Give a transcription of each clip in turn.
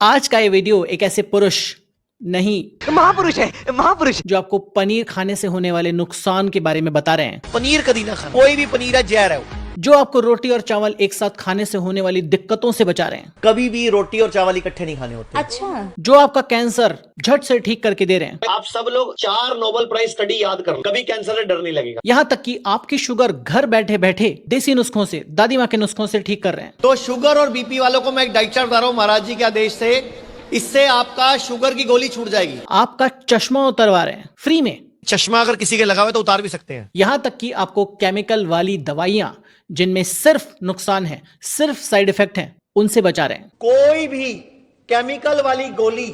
आज का ये वीडियो एक ऐसे पुरुष नहीं महापुरुष है, महापुरुष। जो आपको पनीर खाने से होने वाले नुकसान के बारे में बता रहे हैं। पनीर कभी ना खाना, कोई भी पनीर है जहर है वो। जो आपको रोटी और चावल एक साथ खाने से होने वाली दिक्कतों से बचा रहे हैं। कभी भी रोटी और चावल इकट्ठे नहीं खाने होते। अच्छा, जो आपका कैंसर झट से ठीक करके दे रहे हैं। आप सब लोग 4 नोबेल प्राइज स्टडी याद कर लो, कभी कैंसर से डर नहीं लगेगा। यहाँ तक कि आपकी शुगर घर बैठे बैठे देसी नुस्खों से, दादी माँ के नुस्खों से ठीक कर रहे हैं। तो शुगर और बीपी वालों को मैं एक डाइट चार्ट बता रहा हूँ महाराज जी के आदेश से, इससे आपका शुगर की गोली छूट जाएगी। आपका चश्मा उतरवा रहे हैं फ्री में। चश्मा अगर किसी के लगा हुआ है तो उतार भी सकते हैं। यहाँ तक कि आपको केमिकल वाली दवाइयां जिनमें सिर्फ नुकसान है, सिर्फ साइड इफेक्ट है, उनसे बचा रहे हैं। कोई भी केमिकल वाली गोली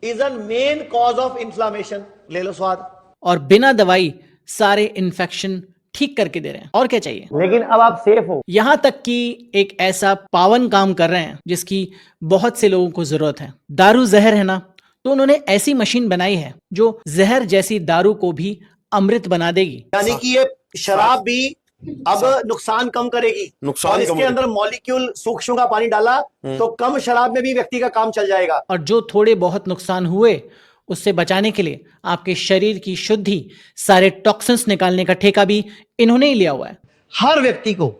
is an main cause of inflammation. ले लो स्वाद। और बिना दवाई सारे इन्फेक्शन ठीक करके दे रहे हैं। और क्या चाहिए? लेकिन अब आप सेफ हो। यहां तक कि एक ऐसा पावन काम कर रहे हैं जिसकी बहुत से लोगों को जरूरत है। दारू जहर है ना, तो उन्होंने ऐसी मशीन बनाई है जो जहर जैसी दारू को भी अमृत बना देगी। यानी कि ये शराब भी अब नुकसान कम करेगी। नुकसान और कम इसके अंदर मॉलिक्यूल सूक्ष्म का पानी डाला तो कम शराब में भी व्यक्ति का काम चल जाएगा। और जो थोड़े बहुत नुकसान हुए उससे बचाने के लिए आपके शरीर की शुद्धि, सारे टॉक्सिन्स निकालने का ठेका भी इन्होंने ही लिया हुआ है। हर व्यक्ति को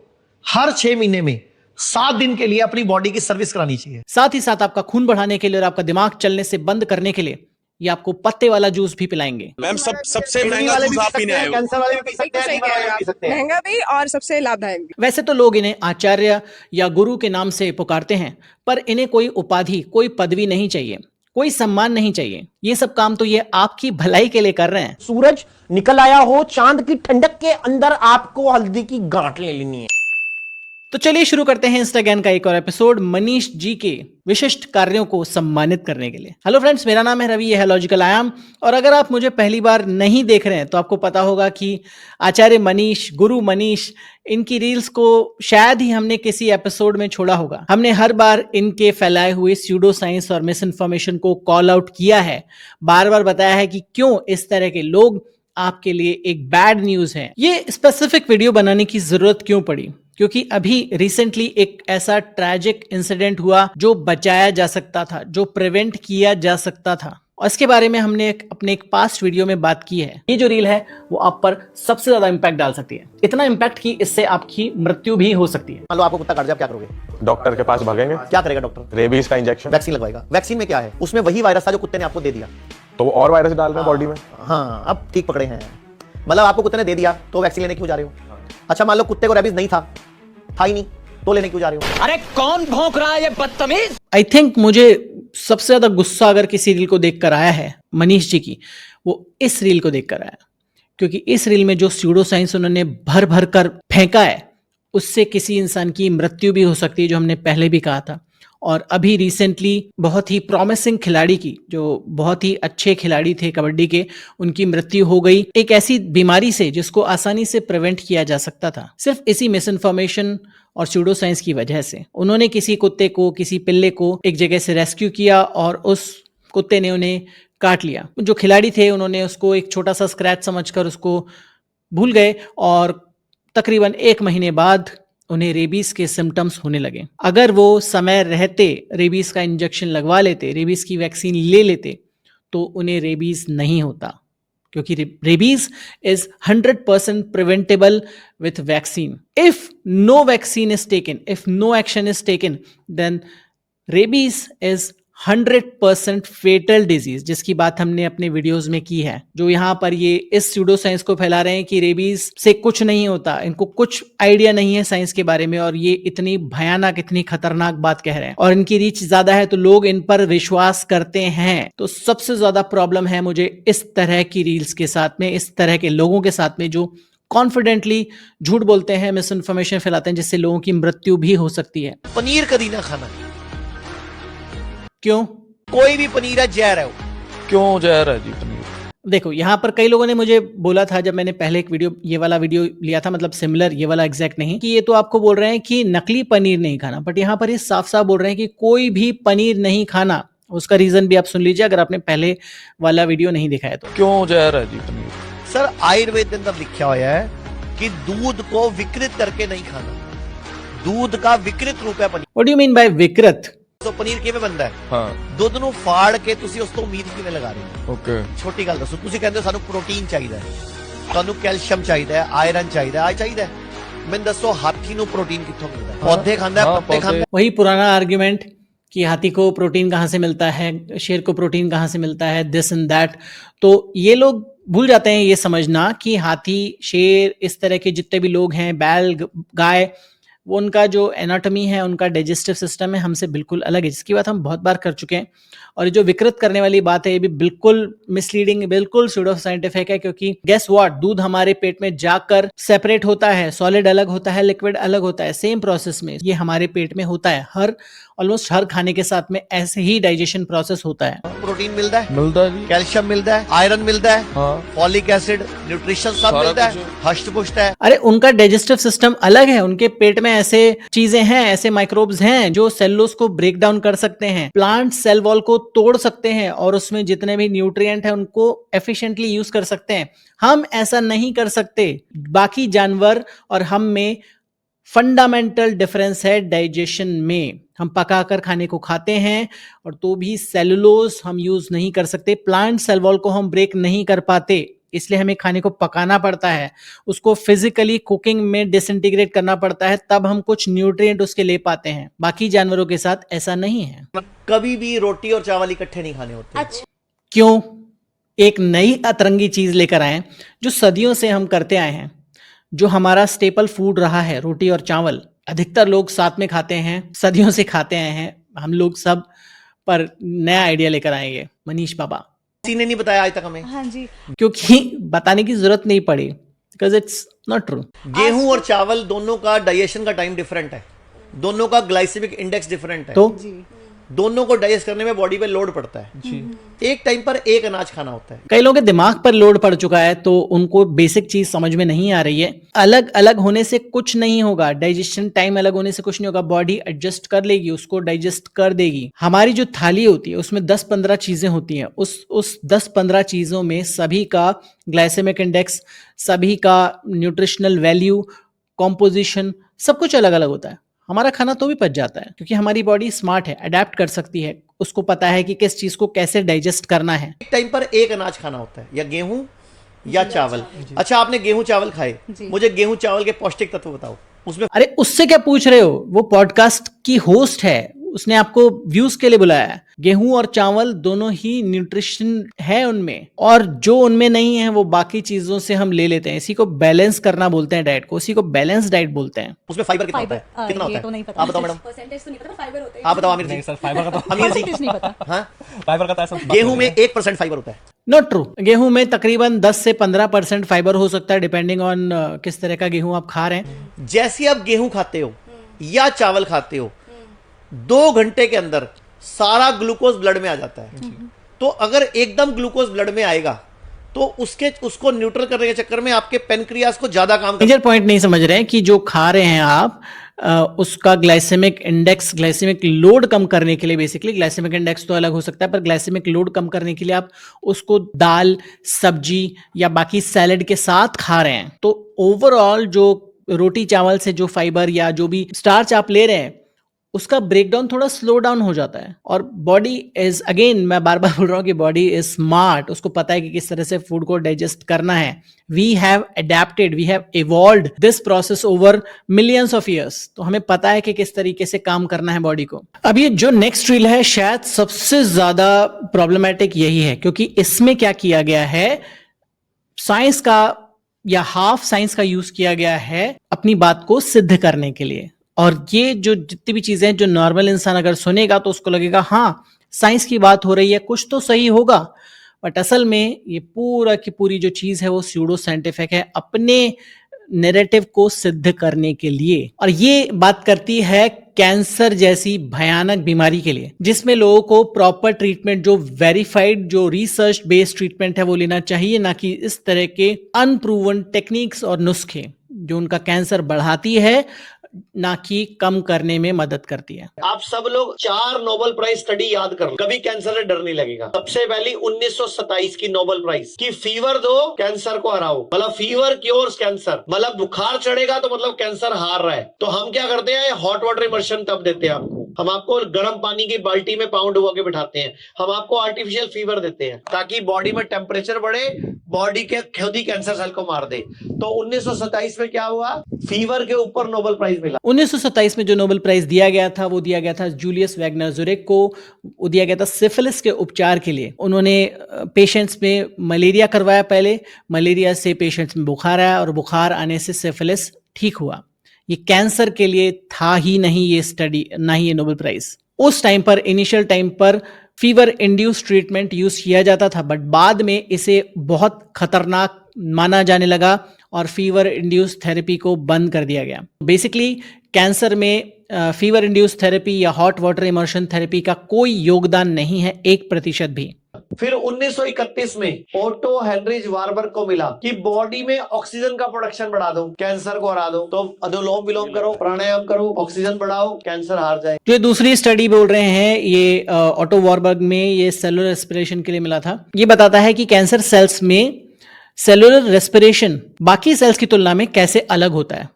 हर 6 महीने में 7 दिन के लिए अपनी बॉडी की सर्विस करानी चाहिए। साथ ही साथ आपका खून बढ़ाने के लिए और आपका दिमाग चलने से बंद करने के लिए ये आपको पत्ते वाला जूस भी पिलाएंगे। मैम सबसे किडनी महंगा वाले भी जूस पी आप सकते पीने हैं, आए हो। कैंसर वाले भी पी सकते हैं, लीवर वाले भी पी सकते हैं। महंगा भी और सबसे लाभदायक भी। वैसे तो लोग इन्हें आचार्य या गुरु के नाम से पुकारते हैं, पर इन्हें कोई उपाधि, कोई पदवी नहीं चाहिए, कोई सम्मान नहीं चाहिए। ये सब काम तो ये आपकी भलाई के लिए कर रहे हैं। सूरज निकल आया हो, चांद की ठंडक के अंदर आपको हल्दी की गांठ ले लेनी है। तो चलिए शुरू करते हैं इंस्टाग्राम का एक और एपिसोड मनीष जी के विशिष्ट कार्यों को सम्मानित करने के लिए। हेलो फ्रेंड्स, मेरा नाम है रवि, ये है लॉजिकल आयाम। और अगर आप मुझे पहली बार नहीं देख रहे हैं तो आपको पता होगा कि आचार्य मनीष, गुरु मनीष, इनकी रील्स को शायद ही हमने किसी एपिसोड में छोड़ा होगा। हमने हर बार इनके फैलाए हुए स्यूडो साइंस और मिस इन्फॉर्मेशन को कॉल आउट किया है, बार बार बताया है कि क्यों इस तरह के लोग आपके लिए एक बैड न्यूज है। ये स्पेसिफिक वीडियो बनाने की जरूरत क्यों पड़ी? क्योंकि अभी रिसेंटली एक ऐसा ट्रैजिक इंसिडेंट हुआ जो बचाया जा सकता था, जो प्रिवेंट किया जा सकता था, और इसके बारे में हमने अपने एक पास्ट वीडियो में बात की है। ये जो रील है वो आप पर सबसे ज्यादा इंपैक्ट डाल सकती है, इतना इंपैक्ट कि इससे आपकी मृत्यु भी हो सकती है। मान लो आपको कुत्ता काट जाए, क्या करोगे? डॉक्टर के पास भागेंगे। क्या करेगा डॉक्टर? रेबीज का इंजेक्शन, वैक्सीन लगवाएगा। वैक्सीन में क्या है? उसमें वही वायरस था जो कुत्ते ने आपको दे दिया। तो वो और वायरस डाल रहे हैं बॉडी में। हाँ, अब ठीक पकड़े हैं। मतलब आपको कुत्ते ने दे दिया तो वैक्सीन लेने क्यों जा रहे हो? अच्छा, मान लो कुत्ते को रेबीज नहीं था ही नहीं, तो लेने क्यों जा रहे हो? अरे कौन भौंक रहा है ये बदतमीज? आई थिंक मुझे सबसे ज्यादा गुस्सा अगर किसी रील को देखकर आया है मनीष जी की, वो इस रील को देखकर आया, क्योंकि इस रील में जो स्यूडो साइंस उन्होंने भर भर कर फेंका है उससे किसी इंसान की मृत्यु भी हो सकती है, जो हमने पहले भी कहा था। और अभी रिसेंटली बहुत ही प्रॉमिसिंग खिलाड़ी की, जो बहुत ही अच्छे खिलाड़ी थे कबड्डी के, उनकी मृत्यु हो गई एक ऐसी बीमारी से जिसको आसानी से प्रिवेंट किया जा सकता था, सिर्फ इसी मिस इन्फॉर्मेशन और स्यूडो साइंस की वजह से। उन्होंने किसी कुत्ते को, किसी पिल्ले को एक जगह से रेस्क्यू किया और उस कुत्ते ने उन्हें काट लिया। जो खिलाड़ी थे उन्होंने उसको एक छोटा सा स्क्रैच समझकर उसको भूल गए और तकरीबन 1 महीने बाद उन्हें रेबीज के सिम्टम्स होने लगे। अगर वो समय रहते रेबीज का इंजेक्शन लगवा लेते, रेबीज की वैक्सीन ले लेते, तो उन्हें रेबीज नहीं होता, क्योंकि rabies is 100% preventable with vaccine. If no vaccine is taken, if no action is taken, then rabies is 100% fatal disease, जिसकी बात हमने अपने वीडियोस में की है। जो यहाँ पर ये इस स्यूडो साइंस को फैला रहे हैं कि रेबीज से कुछ नहीं होता, इनको कुछ आइडिया नहीं है साइंस के बारे में, और ये इतनी भयानक, इतनी खतरनाक बात कह रहे हैं, और इनकी रीच ज्यादा है तो लोग इन पर विश्वास करते हैं। तो सबसे ज्यादा प्रॉब्लम है मुझे इस तरह की रील्स के साथ में, इस तरह के लोगों के साथ में जो कॉन्फिडेंटली झूठ बोलते हैं, मिस इन्फॉर्मेशन फैलाते हैं, जिससे लोगों की मृत्यु भी हो सकती है। पनीर कभी ना खाना। क्यों? कोई भी पनीर है जहर है वो। क्यों जहर है जी पनीर? देखो, यहाँ पर कई लोगों ने मुझे बोला था जब मैंने पहले एक वीडियो, ये वाला वीडियो लिया था, मतलब सिमिलर, ये वाला एग्जैक्ट नहीं, कि ये तो आपको बोल रहे हैं कि नकली पनीर नहीं खाना, बट यहाँ पर ये साफ साफ बोल रहे हैं कि कोई भी पनीर नहीं खाना। उसका रीजन भी आप सुन लीजिए अगर आपने पहले वाला वीडियो नहीं देखा है तो। क्यों जहर है जी पनीर? सर, आयुर्वेद के अंदर लिखा हुआ है कि दूध को विकृत करके नहीं खाना। दूध का विकृत रूप है paneer. What do you mean by विकृत? तो पनीर किਵੇਂ बनता है हाँ ਦੁੱਧ ਨੂੰ ਫਾੜ ਕੇ ਤੁਸੀਂ ਉਸ ਤੋਂ ਉਮੀਦ ਕਿਵੇਂ ਲਗਾ ਰਹੇ ਹੋ ओके ਛੋਟੀ ਗੱਲ ਦੱਸੋ ਤੁਸੀਂ ਕਹਿੰਦੇ ਹੋ ਸਾਨੂੰ ਪ੍ਰੋਟੀਨ ਚਾਹੀਦਾ ਹੈ ਤੁਹਾਨੂੰ ਕੈਲਸ਼ੀਅਮ ਚਾਹੀਦਾ ਹੈ ਆਇਰਨ ਚਾਹੀਦਾ ਹੈ ਆ ਚਾਹੀਦਾ ਹੈ ਮੈਨੂੰ ਦੱਸੋ ਹਾਥੀ ਨੂੰ ਪ੍ਰੋਟੀਨ ਕਿੱਥੋਂ ਮਿਲਦਾ ਹੈ ਪੌਦੇ ਖਾਂਦਾ ਹੈ हाँ, ਪੱਤੇ पौधे। ਖਾਂਦਾ है वही पुराना आर्ग्यूमेंट कि हाथी को प्रोटीन कहाँ से मिलता है, शेर को प्रोटीन कहाँ से मिलता है, दिस एंड दैट। तो ये लोग भूल जाते हैं ये समझना कि हाथी, शेर, इस तरह के जितने भी लोग हैं, बैल, गाय, वो उनका जो एनाटॉमी है, उनका डाइजेस्टिव सिस्टम है, हमसे बिल्कुल अलग है, जिसकी बात हम बहुत बार कर चुके हैं। और ये जो विकृत करने वाली बात है ये भी बिल्कुल मिसलीडिंग, बिल्कुल स्यूडो साइंटिफिक है, क्योंकि गेस व्हाट, दूध हमारे पेट में जाकर सेपरेट होता है, सॉलिड अलग होता है, लिक्विड अलग होता है, सेम प्रोसेस में ये हमारे पेट में होता है। हर ऑलमोस्ट हर खाने के साथ में ऐसे ही डाइजेशन प्रोसेस होता है। प्रोटीन मिलता है, मिलता है जी कैल्शियम मिलता है, आयरन मिलता है, हाँ फॉलिक एसिड, न्यूट्रिशन सब सारा मिलता है, कुछ। हष्ट पुष्ट है। अरे उनका डाइजेस्टिव सिस्टम अलग है, उनके पेट में ऐसे चीजें हैं, ऐसे माइक्रोब्स हैं जो सेलुलोज को ब्रेक डाउन कर सकते हैं, प्लांट सेल वॉल को तोड़ सकते हैं और उसमें जितने भी न्यूट्रिएंट हैं उनको एफिशिएंटली यूज कर सकते हैं। हम ऐसा नहीं कर सकते। बाकी जानवर और हम में फंडामेंटल डिफरेंस है डाइजेशन में। हम पकाकर खाने को खाते हैं और तो भी सेलुलोज हम यूज नहीं कर सकते, प्लांट सेल वॉल को हम ब्रेक नहीं कर पाते, इसलिए हमें खाने को पकाना पड़ता है, उसको फिजिकली कुकिंग में डिसइंटीग्रेट करना पड़ता है, तब हम कुछ न्यूट्रिएंट उसके ले पाते हैं। बाकी जानवरों के साथ ऐसा नहीं है। कभी भी रोटी और चावल इकट्ठे नहीं खाने होते। अच्छा। क्यों? एक नई अतरंगी चीज लेकर आए जो सदियों से हम करते आए हैं, जो हमारा स्टेपल फूड रहा है, रोटी और चावल। अधिकतर लोग साथ में खाते हैं, सदियों से खाते आए हैं हम लोग सब, पर नया आइडिया लेकर आएंगे मनीष बाबा। किसी ने नहीं बताया आज तक हमें। हाँ जी। क्योंकि बताने की जरूरत नहीं पड़ी, बिकॉज इट्स नॉट ट्रू। गेहूं और चावल दोनों का डाइजेशन का टाइम डिफरेंट है, दोनों का ग्लाइसेमिक इंडेक्स डिफरेंट है, तो जी। दोनों को डाइजेस्ट करने में बॉडी पे लोड पड़ता है। एक टाइम पर एक अनाज खाना होता है। कई लोगों के दिमाग पर लोड पड़ चुका है तो उनको बेसिक चीज समझ में नहीं आ रही है। अलग अलग होने से कुछ नहीं होगा, डाइजेशन टाइम अलग होने से कुछ नहीं होगा, बॉडी एडजस्ट कर लेगी, उसको डाइजेस्ट कर देगी। हमारी जो थाली होती है उसमें 10-15 चीजें होती हैं, उस 10-15 चीजों में सभी का ग्लाइसेमिक इंडेक्स, सभी का न्यूट्रिशनल वैल्यू, कॉम्पोजिशन, सब कुछ अलग अलग होता है। हमारा खाना तो भी पच जाता है क्योंकि हमारी बॉडी स्मार्ट है, अडेप्ट कर सकती है, उसको पता है कि किस चीज को कैसे डाइजेस्ट करना है। एक टाइम पर एक अनाज खाना होता है, या गेहूं या चावल। अच्छा, आपने गेहूं चावल खाए, मुझे गेहूं चावल के पौष्टिक तत्व बताओ उसमें। अरे उससे क्या पूछ रहे हो? वो पॉडकास्ट की होस्ट है, उसने आपको व्यूज के लिए बुलाया है। गेहूं और चावल दोनों ही न्यूट्रिशन है उनमें, और जो उनमें नहीं है वो बाकी चीजों से हम ले लेते हैं। इसी को बैलेंस करना बोलते हैं डाइट को, इसी को बैलेंस डाइट बोलते हैं। उसमें फाइबर कितना होता है? कितना होता है? तो नहीं पता। आप बताओ मैडम। परसेंटेज तो नहीं पता, फाइबर होता है। आप बताओ आमिर जी। सर फाइबर का तो आमिर जी, परसेंटेज नहीं पता। हाँ, फाइबर का तो ऐसा गेहूं में 1% फाइबर होता है। Not true. गेहूं में तकरीबन 10 से 15% फाइबर हो सकता है, डिपेंडिंग ऑन किस तरह का गेहूं आप खा रहे हैं। जैसे आप गेहूं खाते हो या चावल खाते हो, 2 घंटे के अंदर सारा ग्लूकोज ब्लड में आ जाता है। तो अगर एकदम ग्लूकोज ब्लड में आएगा तो उसको न्यूट्रल करने के चक्कर में आपके पेनक्रियास को ज्यादा काम मेजर पॉइंट नहीं समझ रहे हैं कि जो खा रहे हैं आप, उसका ग्लाइसेमिक इंडेक्स, ग्लाइसेमिक लोड कम करने के लिए, बेसिकली ग्लाइसेमिक इंडेक्स तो अलग हो सकता है, पर ग्लाइसेमिक लोड कम करने के लिए आप उसको दाल, सब्जी या बाकी सैलेड के साथ खा रहे हैं। तो ओवरऑल जो रोटी चावल से जो फाइबर या जो भी स्टार्च आप ले रहे हैं उसका ब्रेकडाउन थोड़ा स्लो डाउन हो जाता है। और बॉडी इज, अगेन मैं बार बार बोल रहा हूँ कि बॉडी इज स्मार्ट, उसको पता है कि किस तरह से फूड को डाइजेस्ट करना है। We have adapted, we have evolved this process over millions of years. तो हमें पता है कि किस तरीके से काम करना है बॉडी को। अब ये जो नेक्स्ट रील है शायद सबसे ज्यादा प्रॉब्लमेटिक यही है, क्योंकि इसमें क्या किया गया है, साइंस का या हाफ साइंस का यूज किया गया है अपनी बात को सिद्ध करने के लिए। और ये जो जितनी भी चीजें हैं, जो नॉर्मल इंसान अगर सुनेगा तो उसको लगेगा हाँ साइंस की बात हो रही है, कुछ तो सही होगा। बट असल में ये पूरा की पूरी जो चीज है वो स्यूडो साइंटिफिक है, अपने नैरेटिव को सिद्ध करने के लिए। और ये बात करती है कैंसर जैसी भयानक बीमारी के लिए, जिसमें लोगों को प्रॉपर ट्रीटमेंट, जो वेरीफाइड, जो रिसर्च बेस्ड ट्रीटमेंट है वो लेना चाहिए, ना कि इस तरह के अनप्रूवन टेक्निक्स और नुस्खे जो उनका कैंसर बढ़ाती है, ना कि कम करने में मदद करती है। आप सब लोग 4 नोबेल प्राइज स्टडी याद कर लो, कभी कैंसर से डर नहीं लगेगा। सबसे पहली 1927 की नोबेल प्राइज कि फीवर दो कैंसर को हराओ, मतलब फीवर क्योर्स कैंसर, मतलब बुखार चढ़ेगा तो मतलब कैंसर हार रहा है। तो हम क्या करते हैं, हॉट वाटर इमर्शन तब देते हैं आपको हम आपको गर्म पानी की बाल्टी में पाउंड हुआ के बिठाते हैं, हम आपको आर्टिफिशियल फीवर देते हैं ताकि बॉडी में टेम्परेचर बढ़े, बॉडी के खुद ही कैंसर सेल को मार दे। तो 1927 में क्या हुआ, फीवर के ऊपर नोबेल प्राइज मिला। 1927 में जो नोबेल प्राइज दिया गया था वो दिया गया था जूलियस वैगनर ज़ुरिक को। वो दिया गया था सिफिलिस के उपचार के लिए। उन्होंने पेशेंट्स में मलेरिया करवाया, पहले मलेरिया से पेशेंट्स में बुखार आया और बुखार आने से सिफिलिस ठीक हुआ। ये कैंसर के लिए था ही नहीं ये स्टडी, ना ही ये नोबेल प्राइज। उस टाइम पर, इनिशियल टाइम पर फीवर इंड्यूस ट्रीटमेंट यूज किया जाता था, बट बाद में इसे बहुत खतरनाक माना जाने लगा और फीवर इंड्यूस थेरेपी को बंद कर दिया गया। बेसिकली कैंसर में फीवर इंड्यूस थेरेपी या हॉट वाटर इमर्शन थेरेपी का कोई योगदान नहीं है, 1% भी। फिर 1931 में ओटो हेनरिच वार्बर को मिला कि बॉडी में ऑक्सीजन का प्रोडक्शन बढ़ा दो, कैंसर को हरा दो। तो अनुलोम विलोम करो, प्राणायाम करो, ऑक्सीजन बढ़ाओ, कैंसर हार जाए। जो दूसरी स्टडी बोल रहे हैं ये ऑटो वार्बर्ग में, ये सेलुलर रेस्पिरेशन के लिए मिला था। ये बताता है कि कैंसर सेल्स में सेलुलर रेस्पिरेशन बाकी सेल्स की तुलना में कैसे अलग होता है।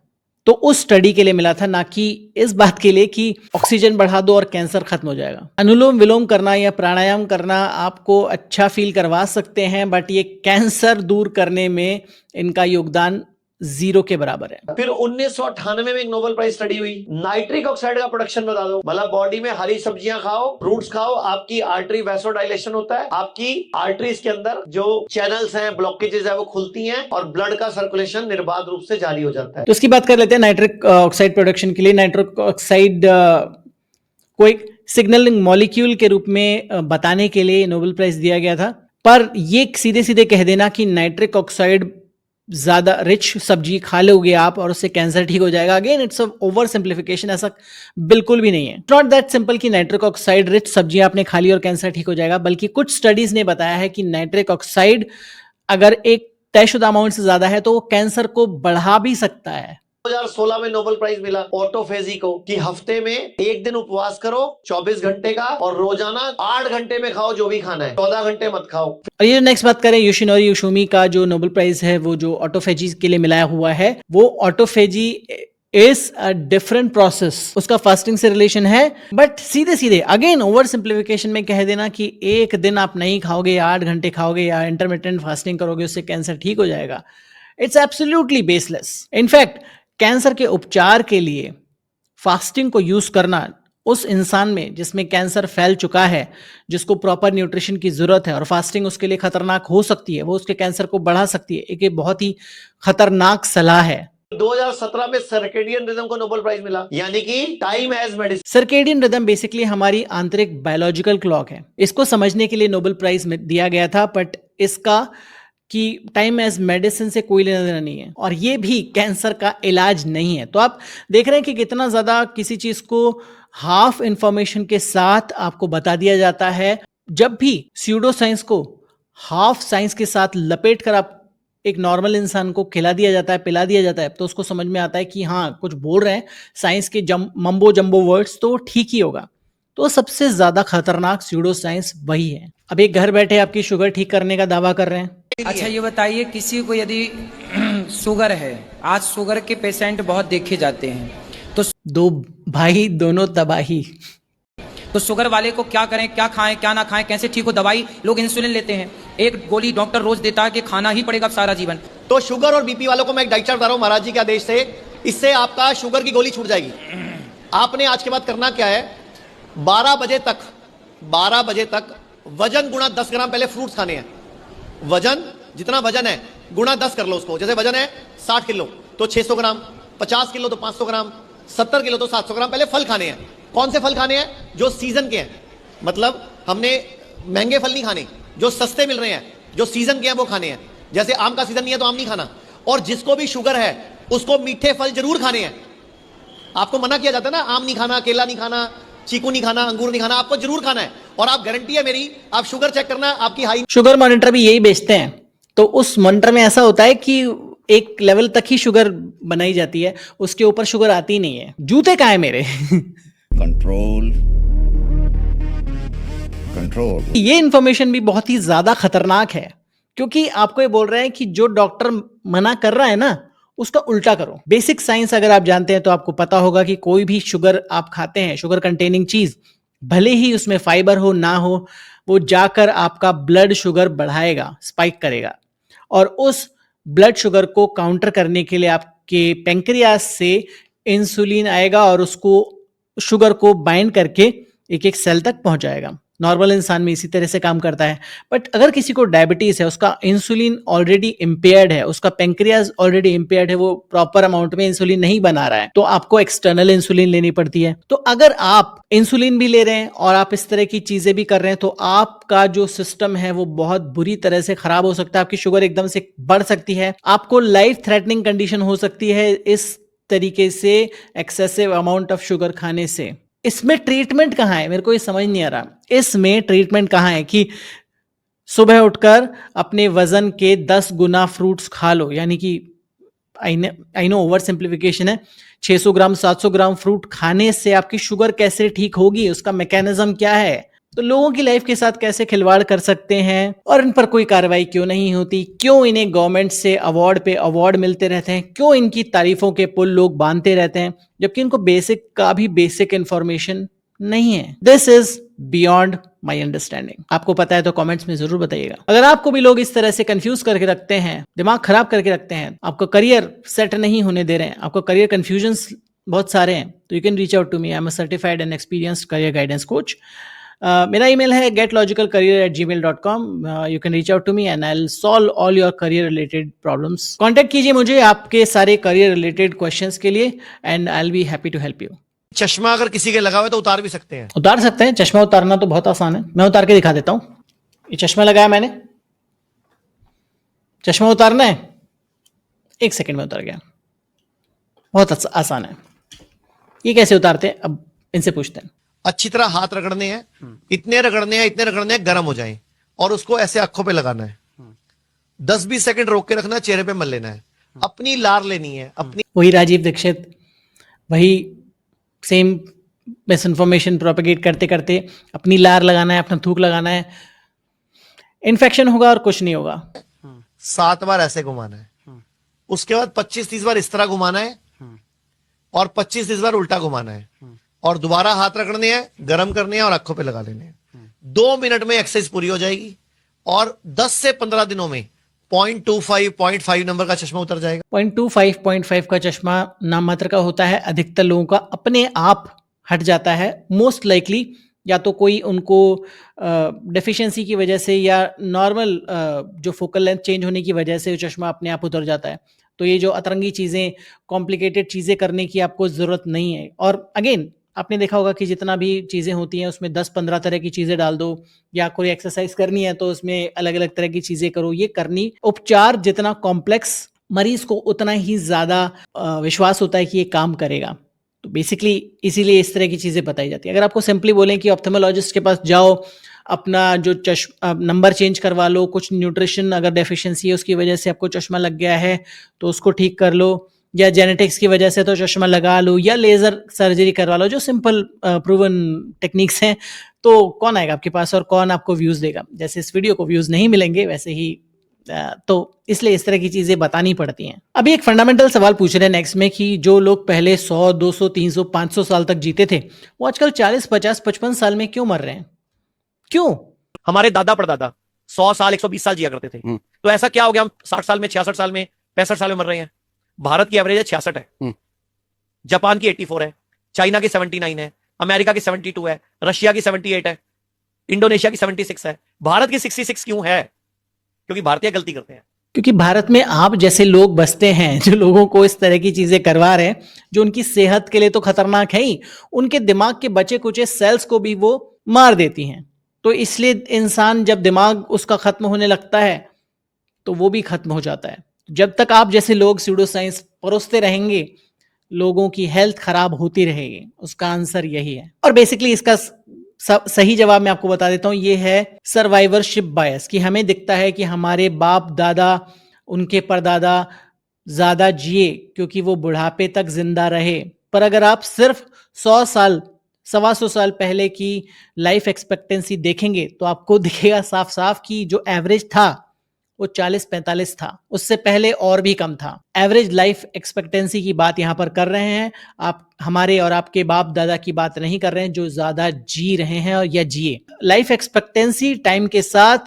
तो उस स्टडी के लिए मिला था, ना कि इस बात के लिए कि ऑक्सीजन बढ़ा दो और कैंसर खत्म हो जाएगा। अनुलोम विलोम करना या प्राणायाम करना आपको अच्छा फील करवा सकते हैं, बट ये कैंसर दूर करने में इनका योगदान 0 के बराबर है। फिर 1998 में एक नोबेल प्राइज स्टडी हुई, नाइट्रिक ऑक्साइड का प्रोडक्शन बता दो। मतलब बॉडी में हरी सब्जियां खाओ, फ्रूट्स खाओ, आपकी आर्टरी वैसोडाइलेशन होता है, आपकी आर्टरीज के अंदर जो चैनल्स हैं, ब्लॉकेजेस है, वो खुलती हैं और ब्लड का सर्कुलेशन निर्बाध रूप से जारी हो जाता है। तो इसकी बात कर लेते हैं नाइट्रिक ऑक्साइड प्रोडक्शन के लिए। नाइट्रिक ऑक्साइड को एक सिग्नलिंग मॉलिक्यूल के रूप में बताने के लिए नोबेल प्राइज दिया गया था। पर ये सीधे सीधे कह देना कि नाइट्रिक ऑक्साइड ज्यादा रिच सब्जी खा लोगे आप और उससे कैंसर ठीक हो जाएगा, अगेन इट्स ओवर सिंप्लीफिकेशन। ऐसा बिल्कुल भी नहीं है। नॉट दैट सिंपल कि नाइट्रिक ऑक्साइड रिच सब्जियां आपने खा ली और कैंसर ठीक हो जाएगा, बल्कि कुछ स्टडीज ने बताया है कि नाइट्रिक ऑक्साइड अगर एक तयशुदा अमाउंट से ज्यादा है तो वो कैंसर को बढ़ा भी सकता है। 2016 में नोबेल प्राइज मिला ऑटोफेजी को कि हफ्ते में एक दिन उपवास करो 24 घंटे का और रोजाना 8 घंटे में खाओ जो भी खाना है, 14 घंटे मत खाओ। और ये नेक्स्ट बात करें, योशिनोरी योशिमी का जो नोबेल प्राइज है वो जो ऑटोफेजी के लिए मिलाया हुआ है, वो autophagy is a different process. उसका फास्टिंग से रिलेशन है, बट सीधे सीधे अगेन ओवर सिंप्लीफिकेशन में कह देना कि एक दिन आप नहीं खाओगे, 8 घंटे खाओगे या इंटरमिटेंट फास्टिंग करोगे उससे कैंसर ठीक हो जाएगा, it's absolutely baseless. In fact cancer के उपचार के लिए फास्टिंग को यूज करना उस इंसान में जिसमें कैंसर फैल चुका है, जिसको प्रॉपर न्यूट्रिशन की जरूरत है और फास्टिंग उसके लिए खतरनाक हो सकती है, वो उसके कैंसर को बढ़ा सकती है, एक बहुत ही खतरनाक सलाह है। 2017 में सर्केडियन रिदम को नोबेल प्राइज मिला, यानी कि time as medicine. Circadian rhythm basically हमारी आंतरिक बायोलॉजिकल क्लॉक है। इसको समझने के लिए नोबेल प्राइज दिया गया था, बट इसका कि टाइम एज मेडिसिन से कोई लेना देना नहीं है और ये भी कैंसर का इलाज नहीं है। तो आप देख रहे हैं कि कितना ज्यादा किसी चीज को हाफ इंफॉर्मेशन के साथ आपको बता दिया जाता है। जब भी स्यूडो साइंस को हाफ साइंस के साथ लपेट कर आप एक नॉर्मल इंसान को खिला दिया जाता है, पिला दिया जाता है, तो उसको समझ में आता है कि हाँ कुछ बोल रहे हैं साइंस के मम्बो जम्बो वर्ड्स, तो ठीक ही होगा। तो सबसे ज्यादा खतरनाक स्यूडो साइंस वही है। अब एक घर बैठे आपकी शुगर ठीक करने का दावा कर रहे हैं। अच्छा ये बताइए, किसी को यदि शुगर है, आज शुगर के पेशेंट बहुत देखे जाते हैं, तो दो भाई दोनों तबाही। तो शुगर वाले को क्या करें, क्या खाएं क्या ना खाएं, कैसे ठीक हो? दवाई लोग इंसुलिन लेते हैं, एक गोली डॉक्टर रोज देता है कि खाना ही पड़ेगा सारा जीवन। तो शुगर और बीपी वालों को मैं एक डाइट चार्ट बता रहा हूं महाराज जी के आदेश से, इससे आपका शुगर की गोली छूट जाएगी। आपने आज के बाद करना क्या है, 12 बजे तक वजन गुणा 10 ग्राम पहले फ्रूट्स खाने हैं। वजन जितना वजन है गुणा 10 कर लो उसको। जैसे वजन है 60 किलो तो 600 ग्राम, 50 किलो तो 500 ग्राम, 70 किलो तो 700 ग्राम। पहले फल खाने हैं। कौन से फल खाने हैं? जो सीजन के हैं, मतलब हमने महंगे फल नहीं खाने, जो सस्ते मिल रहे हैं, जो सीजन के हैं वो खाने हैं। जैसे आम का सीजन नहीं है तो आम नहीं खाना। और जिसको भी शुगर है उसको मीठे फल जरूर खाने हैं। आपको मना किया जाता है ना, आम नहीं खाना, केला नहीं खाना, चीकू नहीं खाना, अंगूर नहीं खाना, आपको जरूर खाना है। और आप गारंटी है मेरी, आप शुगर चेक करना, आपकी हाई शुगर मॉनिटर भी यही बेचते हैं। तो उस मॉनिटर में ऐसा होता है कि एक लेवल तक ही शुगर बनाई जाती है, उसके ऊपर शुगर आती नहीं है। जूते कहाँ है मेरे? कंट्रोल। ये इंफॉर्मेशन भी बहुत ही ज्यादा खतरनाक है, क्योंकि आपको ये बोल रहे हैं कि जो डॉक्टर मना कर रहा है ना, उसका उल्टा करो। बेसिक साइंस अगर आप जानते हैं तो आपको पता होगा कि कोई भी शुगर आप खाते हैं, शुगर कंटेनिंग चीज, भले ही उसमें फाइबर हो ना हो, वो जाकर आपका ब्लड शुगर बढ़ाएगा, स्पाइक करेगा, और उस ब्लड शुगर को काउंटर करने के लिए आपके पैंक्रियास से इंसुलिन आएगा और उसको शुगर को बाइंड करके एक एक सेल तक पहुंचाएगा। नॉर्मल इंसान में इसी तरह से काम करता है। बट अगर किसी को डायबिटीज है, उसका इंसुलिन ऑलरेडी इम्पेयर्ड है, उसका पैंक्रियास ऑलरेडी इम्पेयर्ड है, वो प्रॉपर अमाउंट में इंसुलिन नहीं बना रहा है, तो आपको एक्सटर्नल इंसुलिन लेनी पड़ती है। तो अगर आप इंसुलिन भी ले रहे हैं और आप इस तरह की चीजें भी कर रहे हैं, तो आपका जो सिस्टम है वो बहुत बुरी तरह से खराब हो सकता है। आपकी शुगर एकदम से बढ़ सकती है, आपको लाइफ थ्रेटनिंग कंडीशन हो सकती है इस तरीके से एक्सेसिव अमाउंट ऑफ शुगर खाने से। इसमें ट्रीटमेंट कहाँ है, मेरे को ये समझ नहीं आ रहा। इसमें ट्रीटमेंट कहाँ है कि सुबह उठकर अपने वजन के 10 गुना फ्रूट्स खा लो, यानी कि आई नो ओवर सिंप्लीफिकेशन है, 600 ग्राम 700 ग्राम फ्रूट खाने से आपकी शुगर कैसे ठीक होगी, उसका मैकेनिज्म क्या है, तो लोगों की लाइफ के साथ कैसे खिलवाड़ कर सकते हैं और इन पर कोई कार्रवाई क्यों नहीं होती, क्यों इन्हें गवर्नमेंट से अवार्ड पे अवार्ड मिलते रहते हैं, क्यों इनकी तारीफों के पुल लोग बांधते रहते हैं जबकि इनको बेसिक का भी बेसिक इंफॉर्मेशन नहीं है। This is beyond my understanding. आपको पता है तो कमेंट्स में जरूर बताइएगा। अगर आपको भी लोग इस तरह से कंफ्यूज करके रखते हैं, दिमाग खराब करके रखते हैं, आपको करियर सेट नहीं होने दे रहे हैं, आपको करियर कंफ्यूजन्स बहुत सारे हैं, तो you can reach out to me. I am a certified and experienced career guidance coach. मेरा ईमेल है getlogicalcareer@gmail.com. You can reach out to me and I'll solve all your career related problems. Contact कीजिए मुझे आपके सारे career related questions के लिए and I'll be happy to help you. चश्मा अगर किसी के लगा हुआ है तो उतार भी सकते हैं। उतार सकते हैं, चश्मा उतारना तो बहुत आसान है, मैं उतार के दिखा देता हूँ। ये चश्मा लगाया मैंने, चश्मा उतारना है, 1 सेकंड में उतर गया, बहुत आसान है। ये कैसे उतारते हैं, अब इनसे पूछते हैं। अच्छी तरह हाथ रगड़ने हैं, इतने रगड़ने हैं गर्म हो जाएं, और उसको ऐसे आंखों पे लगाना है। 10-20 सेकंड रोक के रखना, चेहरे पे मल लेना है, अपनी लार लेनी है, अपनी। वही राजीव दीक्षित, वही सेम मिस इन्फॉर्मेशन प्रोपेगेट करते करते अपनी लार लगाना है, अपना थूक लगाना है, इन्फेक्शन होगा और कुछ नहीं होगा। 7 बार ऐसे घुमाना है, उसके बाद 25-30 बार इस तरह घुमाना है और 25-30 बार उल्टा घुमाना है, और दोबारा हाथ रगड़ने हैं, गर्म करने हैं और आंखों पे लगा लेने हैं। 2 मिनट में एक्सरसाइज पूरी हो जाएगी और 10 से 15 दिनों में 0.25 0.5 नंबर का चश्मा उतर जाएगा। 0.25 का चश्मा नाम मात्र का होता है, अधिकतर लोगों का अपने आप हट जाता है। मोस्ट लाइकली या तो कोई उनको डेफिशिएंसी की वजह से या नॉर्मल जो फोकल लेंथ चेंज होने की वजह से चश्मा अपने आप उतर जाता है। तो ये जो अतरंगी चीज़ें, कॉम्प्लिकेटेड चीज़ें करने की आपको ज़रूरत नहीं है। और अगेन आपने देखा होगा कि जितना भी चीज़ें होती हैं उसमें 10-15 तरह की चीज़ें डाल दो, या कोई एक्सरसाइज करनी है तो उसमें अलग अलग तरह की चीज़ें करो। ये करनी, उपचार जितना कॉम्प्लेक्स, मरीज को उतना ही ज़्यादा विश्वास होता है कि ये काम करेगा। तो बेसिकली इसीलिए इस तरह की चीज़ें बताई जाती है। अगर आपको सिंपली बोलें कि ऑप्थेमोलॉजिस्ट के पास जाओ, अपना जो नंबर चेंज करवा लो, कुछ न्यूट्रिशन अगर डेफिशिएंसी है उसकी वजह से आपको चश्मा लग गया है तो उसको ठीक कर लो, या जेनेटिक्स की वजह से तो चश्मा लगा लो, या लेज़र सर्जरी करवा लो, जो सिंपल प्रूवन टेक्निक्स हैं, तो कौन आएगा आपके पास और कौन आपको व्यूज़ देगा। जैसे इस वीडियो को व्यूज़ नहीं मिलेंगे वैसे ही तो इसलिए इस तरह की चीज़ें बतानी पड़ती हैं। अभी एक फंडामेंटल सवाल पूछ रहे हैं नेक्स्ट में कि जो लोग पहले 100, 200, 300, 500 साल तक जीते थे वो आजकल 40, 50, 55 साल में क्यों मर रहे हैं, क्यों? हमारे दादा परदादा 100 साल 120 साल जिया करते थे, तो ऐसा क्या हो गया हम 60 साल में, 66 साल में, 65 साल में मर रहे हैं? भारत की एवरेज है 66 है, जापान की 84 है, चाइना की 79 है, अमेरिका की 72 है, रशिया की 78 है, इंडोनेशिया की 76 है। भारत की 66 क्यों है? क्योंकि भारतीय गलती करते हैं, क्योंकि भारत में आप जैसे लोग बसते हैं जो लोगों को इस तरह की चीजें करवा रहे हैं जो उनकी सेहत के लिए तो खतरनाक है ही, उनके दिमाग के बचे कुचे सेल्स को भी वो मार देती हैं। तो इसलिए इंसान जब दिमाग उसका खत्म होने लगता है तो वो भी खत्म हो जाता है। जब तक आप जैसे लोग स्यूडो साइंस परोसते रहेंगे लोगों की हेल्थ खराब होती रहेगी। उसका आंसर यही है। और बेसिकली इसका सही जवाब मैं आपको बता देता हूं, ये है सर्वाइवरशिप बायस, कि हमें दिखता है कि हमारे बाप दादा, उनके परदादा ज्यादा जिए क्योंकि वो बुढ़ापे तक जिंदा रहे। पर अगर आप सिर्फ 100 साल 125 साल पहले की लाइफ एक्सपेक्टेंसी देखेंगे तो आपको दिखेगा साफ साफ कि जो एवरेज था वो 40-45 था। उससे पहले और भी कम था। एवरेज लाइफ एक्सपेक्टेंसी की बात यहाँ पर कर रहे हैं, आप हमारे और आपके बाप दादा की बात नहीं कर रहे हैं जो ज्यादा जी रहे हैं और या जिए। लाइफ एक्सपेक्टेंसी टाइम के साथ,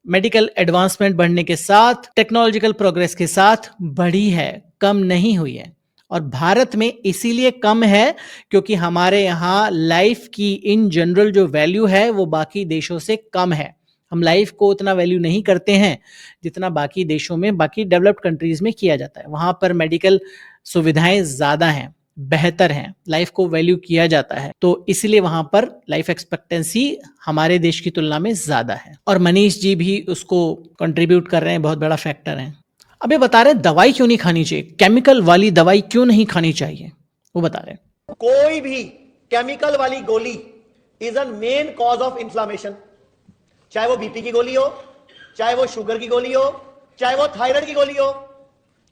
मेडिकल एडवांसमेंट बढ़ने के साथ, टेक्नोलॉजिकल प्रोग्रेस के साथ बढ़ी है, कम नहीं हुई है। और भारत में इसीलिए कम है क्योंकि हमारे यहाँ लाइफ की इन जनरल जो वैल्यू है वो बाकी देशों से कम है। हम लाइफ को उतना वैल्यू नहीं करते हैं जितना बाकी देशों में, बाकी डेवलप्ड कंट्रीज में किया जाता है। वहां पर मेडिकल सुविधाएं ज्यादा हैं, बेहतर हैं, लाइफ को वैल्यू किया जाता है, तो इसलिए वहां पर लाइफ एक्सपेक्टेंसी हमारे देश की तुलना में ज्यादा है। और मनीष जी भी उसको कंट्रीब्यूट कर रहे हैं, बहुत बड़ा फैक्टर है। अब ये बता रहे हैं दवाई क्यों नहीं खानी चाहिए, केमिकल वाली दवाई क्यों नहीं खानी चाहिए, वो बता रहे हैं। कोई भी केमिकल वाली गोली is a main cause of inflammation, चाहे वो बीपी की गोली हो, चाहे वो शुगर की गोली हो, चाहे वो थायराइड की गोली हो,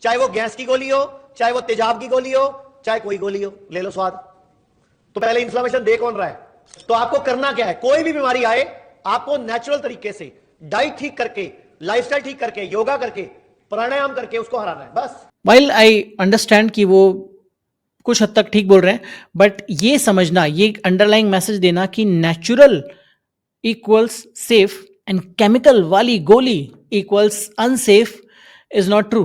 चाहे वो गैस की गोली हो, चाहे वो तेजाब की गोली हो, चाहे कोई गोली हो, ले लो स्वाद। तो पहले इन्फ्लामेशन दे कौन रहा है? तो आपको करना क्या है, कोई भी बीमारी आए आपको नेचुरल तरीके से डाइट ठीक करके, लाइफस्टाइल ठीक करके, योगा करके, प्राणायाम करके उसको हराना है, बस। वाइल आई अंडरस्टैंड कि वो कुछ हद तक ठीक बोल रहे हैं, बट ये समझना, ये अंडरलाइंग मैसेज देना कि natural equals safe and chemical वाली गोली equals unsafe is not true.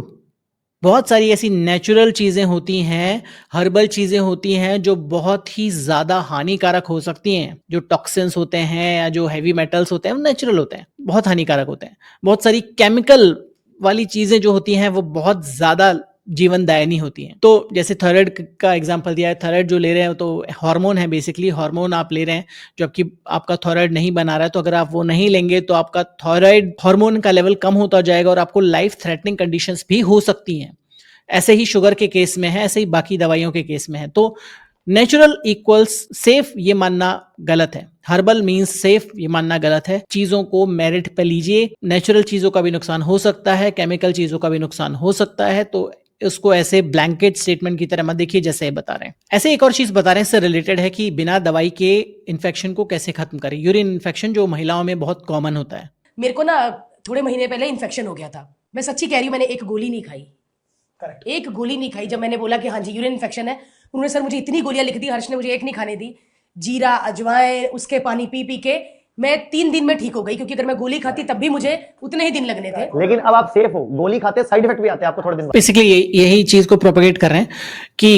बहुत सारी ऐसी नेचुरल चीजें होती हैं, हर्बल चीजें होती हैं जो बहुत ही ज्यादा हानिकारक हो सकती हैं। जो टॉक्सिन्स होते हैं या जो हैवी मेटल्स होते हैं वो नेचुरल होते हैं, बहुत हानिकारक होते हैं। बहुत सारी केमिकल वाली चीजें जो होती हैं वो बहुत ज्यादा जीवनदायिनी होती हैं। तो जैसे थायराइड का एग्जांपल दिया है, थायराइड जो ले रहे हैं तो हार्मोन है, बेसिकली हार्मोन आप ले रहे हैं जो आपका थायराइड नहीं बना रहा है। तो अगर आप वो नहीं लेंगे तो आपका थायराइड हार्मोन का लेवल कम होता जाएगा और आपको लाइफ थ्रेटनिंग कंडीशंस भी हो सकती हैं। ऐसे ही शुगर के केस में है, ऐसे ही बाकी दवाइयों के केस में है। तो नेचुरल इक्वल्स सेफ ये मानना गलत है, हर्बल मींस सेफ ये मानना गलत है। चीजों को मेरिट पे लीजिए, नेचुरल चीजों का भी नुकसान हो सकता है, केमिकल चीजों का भी नुकसान हो सकता है, तो उसको ऐसे ब्लैंकेट स्टेटमेंट की तरह मत देखिए जैसे बता रहे हैं। ऐसे एक और चीज बता रहे हैं, इससे रिलेटेड है कि बिना दवाई के इन्फेक्शन को कैसे खत्म करें। यूरिन इन्फेक्शन जो महिलाओं में बहुत कॉमन होता है। मेरे को ना थोड़े महीने पहले इन्फेक्शन हो गया था, मैं सच्ची कह रही हूँ, मैंने एक गोली नहीं खाई, एक गोली नहीं खाई। जब मैंने बोला कि हाँ जी यूरिन इन्फेक्शन है, उन्होंने सर मुझे इतनी गोलियां लिख दी, हर्ष ने मुझे एक नहीं खाने दी। जीरा अजवाइन उसके पानी पी पी के मैं 3 दिन में ठीक हो गई, क्योंकि अगर मैं गोली खाती तब भी मुझे उतने ही दिन लगने थे। लेकिन अब आप सेफ हो, गोली खाते साइड इफेक्ट भी आते हैं आपको थोड़े दिन बाद। बेसिकली यही चीज को प्रोपेगेट कर रहे हैं कि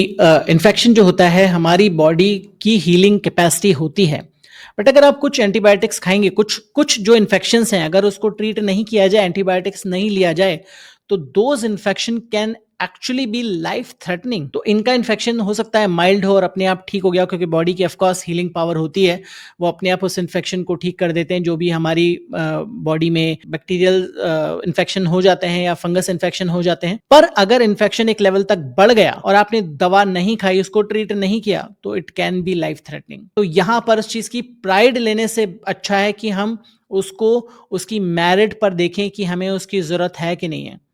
इन्फेक्शन जो होता है हमारी बॉडी की हीलिंग कैपेसिटी होती है, बट अगर आप कुछ एंटीबायोटिक्स खाएंगे, कुछ जो इन्फेक्शंस हैं अगर उसको ट्रीट नहीं किया जाए, एंटीबायोटिक्स नहीं लिया जाए, तो those infection can actually be life threatening. तो इनका इन्फेक्शन हो सकता है माइल्ड हो और अपने आप ठीक हो गया, क्योंकि बॉडी की ऑफकोर्स हीलिंग पावर होती है, वो अपने आप उस इन्फेक्शन को ठीक कर देते हैं। जो भी हमारी बॉडी में बैक्टीरियल इन्फेक्शन हो जाते हैं या फंगस इन्फेक्शन हो जाते हैं, पर अगर इन्फेक्शन एक लेवल तक बढ़ गया और आपने दवा नहीं खाई, उसको ट्रीट नहीं किया, तो it can be life threatening. तो यहां पर उस चीज की प्राइड लेने से अच्छा है कि हम उसको उसकी मेरिट पर देखें कि हमें उसकी जरूरत है कि नहीं है।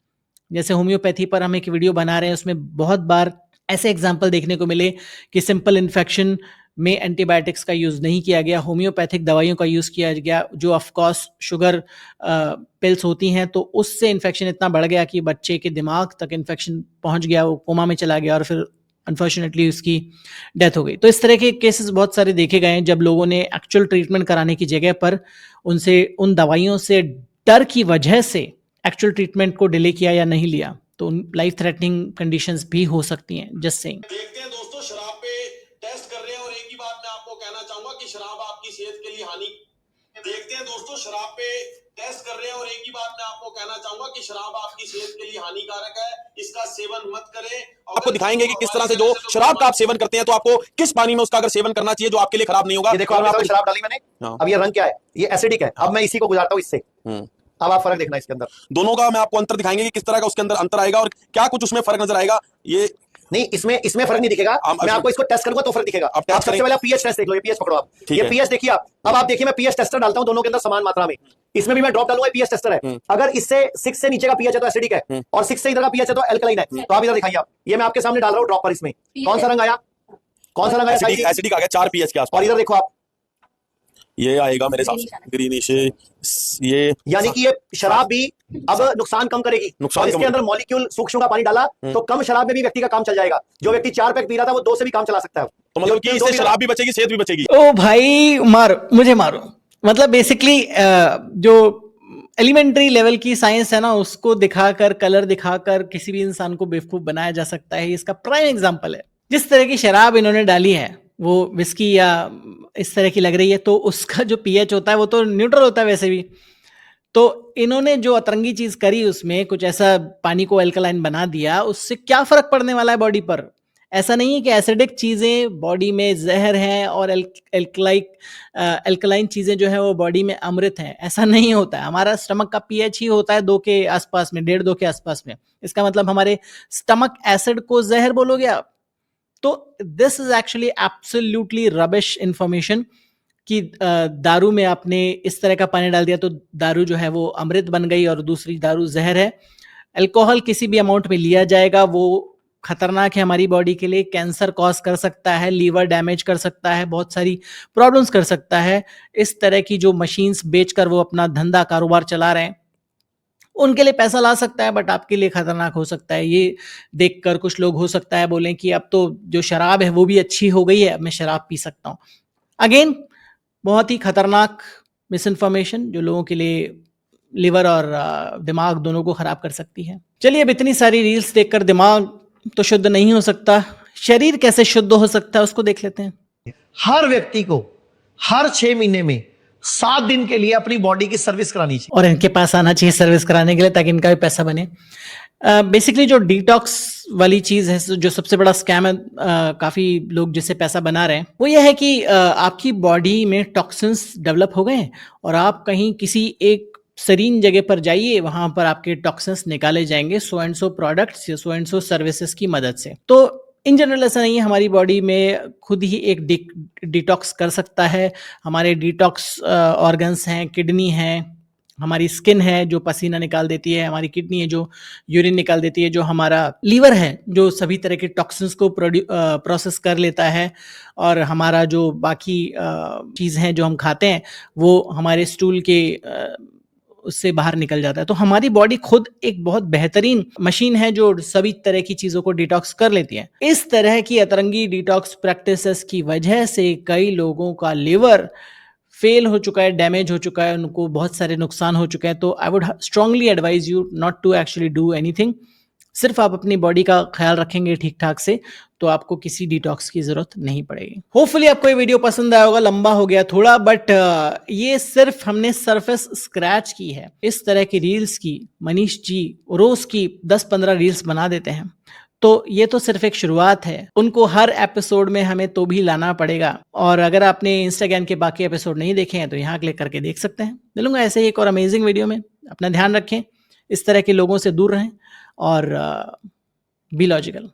जैसे होम्योपैथी पर हम एक वीडियो बना रहे हैं, उसमें बहुत बार ऐसे एग्जाम्पल देखने को मिले कि सिंपल इन्फेक्शन में एंटीबायोटिक्स का यूज नहीं किया गया, होम्योपैथिक दवाइयों का यूज किया गया, जो ऑफकोर्स शुगर पिल्स होती हैं, तो उससे इन्फेक्शन इतना बढ़ गया कि बच्चे के दिमाग तक इन्फेक्शन पहुंच गया, वो कोमा में चला गया और फिर अनफॉर्चुनेटली उसकी डेथ हो गई। तो इस तरह के केसेस बहुत सारे देखे गए हैं, जब लोगों ने एक्चुअल ट्रीटमेंट कराने की जगह पर उन दवाइयों से डर की वजह से एक्चुअल ट्रीटमेंट को डिले किया या नहीं लिया, तो लाइफ थ्रेटनिंग कंडीशंस भी हो सकती हैं। Just saying. देखते हैं दोस्तों, शराब पे टेस्ट कर रहे हैं और एक ही बात मैं आपको कहना चाहूंगा कि शराब आपकी सेहत के लिए हानि। देखते हैं दोस्तों, शराब पे टेस्ट कर रहे हैं और एक ही बात मैं आपको कहना चाहूंगा कि शराब आपकी सेहत के लिए हानिकारक है, इसका सेवन मत करें। आपको दिखाएंगे कि किस तरह से जो शराब का आप सेवन करते हैं तो आपको किस पानी में उसका अगर सेवन करना चाहिए जो आपके लिए खराब नहीं होगा। ये देखो आपने शराब डाली मैंने, अब ये रंग क्या है, ये एसिडिक है। अब मैं इसी को गुजारता हूँ इससे, अब आप फर्क देखना इसके अंदर। दोनों का मैं आपको अंतर दिखाएंगे कि किस तरह का उसके अंदर अंतर आएगा और क्या कुछ उसमें फर्क नजर आएगा। ये नहीं, इसमें फर्क नहीं दिखेगा, मैं आपको इसको टेस्ट करूंगा तो फर्क दिखेगा। आप सबसे पहले पीएच टेस्ट देख लो, ये पीएच पकड़ो आप, ये पीएच देखिए आप। अब आप देखिए मैं पीएच टेस्टर डालता हूं दोनों के अंदर समान मात्रा में, इसमें भी मैं ड्रॉप डालूंगा, पीएच टेस्टर है। अगर इससे 6 से नीचे का पीएच है तो एसिडिक है, और 6 से इधर का पीएच है तो एल्कलाइन है। तो आप इधर दिखाइए, आप ये मैं आपके सामने डाल रहा हूं ड्रॉप पर, इसमें कौन सा रंग आया, कौन सा रंग आया, एसिडिक आ गया 4 पीएच के आसपास। और इधर देखो आप, ये आएगा मेरे हिसाब से ग्रीनिश, ये यानी कि ये शराब भी अब नुकसान कम करेगी। और इसके अंदर मॉलिक्यूल सूक्ष्म का पानी डाला तो कम शराब में भी व्यक्ति का काम चल जाएगा। जो व्यक्ति 4 पैक पी रहा था वो 2 से भी काम चला सकता है। तो मतलब कि इससे शराब भी बचेगी, सेहत भी बचेगी। ओ भाई मारो, मुझे मारो। मतलब बेसिकली जो एलिमेंट्री लेवल की साइंस है ना, उसको दिखाकर, कलर दिखाकर किसी भी इंसान को बेवकूफ बनाया जा सकता है। इसका प्राइम एग्जांपल है, जिस तरह की शराब इन्होंने डाली है वो विस्की या इस तरह की लग रही है, तो उसका जो पीएच होता है वो तो न्यूट्रल होता है वैसे भी। तो इन्होंने जो अतरंगी चीज करी, उसमें कुछ ऐसा पानी को एल्कलाइन बना दिया, उससे क्या फर्क पड़ने वाला है बॉडी पर? ऐसा नहीं है कि एसिडिक चीजें बॉडी में जहर हैं और एल्कलाइन चीजें जो है वो बॉडी में अमृत हैं। ऐसा नहीं होता है। हमारा स्टमक का पीएच ही होता है 2 के आसपास में, 1.5-2 के आसपास में। इसका मतलब हमारे स्टमक एसिड को जहर बोलोगे आप? तो this is actually absolutely rubbish information कि दारू में आपने इस तरह का पानी डाल दिया तो दारू जो है वो अमृत बन गई और दूसरी दारू जहर है। अल्कोहल किसी भी अमाउंट में लिया जाएगा वो खतरनाक है हमारी बॉडी के लिए, कैंसर कॉज कर सकता है, लीवर डैमेज कर सकता है, बहुत सारी प्रॉब्लम्स कर सकता है। इस तरह की जो मशीन्स बेचकर वो अपना धंधा कारोबार चला रहे हैं, उनके लिए पैसा ला सकता है, बट आपके लिए खतरनाक हो सकता है। ये देखकर कुछ लोग हो सकता है बोलें कि अब तो जो शराब है वो भी अच्छी हो गई है, अब मैं शराब पी सकता हूँ। अगेन बहुत ही खतरनाक मिस इन्फॉर्मेशन जो लोगों के लिए लिवर और दिमाग दोनों को खराब कर सकती है। चलिए, अब इतनी सारी रील्स देखकर दिमाग तो शुद्ध नहीं हो सकता, शरीर कैसे शुद्ध हो सकता है उसको देख लेते हैं। हर व्यक्ति को हर 6 महीने में 7 दिन के लिए अपनी बॉडी की सर्विस करानी चाहिए, और इनके पास आना चाहिए सर्विस कराने के लिए, ताकि इनका भी पैसा बने। बेसिकली जो डिटॉक्स वाली चीज है, जो सबसे बड़ा स्कैम है, काफी लोग जिससे पैसा बना रहे हैं, वो ये है कि आपकी बॉडी में टॉक्सिन्स डेवलप हो गए हैं और आप कहीं किसी एक सरीन जगह पर जाइए, वहां पर आपके टॉक्सिन्स निकाले जाएंगे सो एंड सो प्रोडक्ट्स या सो एंड सो सर्विसेज की मदद से। तो इन जनरल ऐसा नहीं है, हमारी बॉडी में खुद ही एक डिटॉक्स कर सकता है। हमारे डिटॉक्स ऑर्गन्स हैं, किडनी है, हमारी स्किन है जो पसीना निकाल देती है, हमारी किडनी है जो यूरिन निकाल देती है, जो हमारा लीवर है जो सभी तरह के टॉक्सिन्स को प्रोसेस कर लेता है, और हमारा जो बाकी चीज़ हैं जो हम खाते हैं वो हमारे स्टूल के उससे बाहर निकल जाता है। तो हमारी बॉडी खुद एक बहुत बेहतरीन मशीन है जो सभी तरह की चीज़ों को डिटॉक्स कर लेती है। इस तरह की अतरंगी डिटॉक्स प्रैक्टिसेस की वजह से कई लोगों का लिवर फेल हो चुका है, डैमेज हो चुका है, उनको बहुत सारे नुकसान हो चुके हैं। तो I would strongly advise you not to actually do anything. सिर्फ आप अपनी बॉडी का ख्याल रखेंगे ठीक ठाक से तो आपको किसी डिटॉक्स की जरूरत नहीं पड़ेगी। होपफुली आपको ये वीडियो पसंद आया होगा, लंबा हो गया थोड़ा, बट ये सिर्फ हमने सरफेस स्क्रैच की है। इस तरह की रील्स की मनीष जी रोज की 10-15 रील्स बना देते हैं, तो ये तो सिर्फ एक शुरुआत है। उनको हर एपिसोड में हमें तो भी लाना पड़ेगा। और अगर आपने इंस्टाग्राम के बाकी एपिसोड नहीं देखे हैं तो यहाँ क्लिक करके देख सकते हैं। मिलूंगा ऐसे ही एक और अमेजिंग वीडियो में। अपना ध्यान रखें, इस तरह के लोगों से दूर रहें और बी लॉजिकल।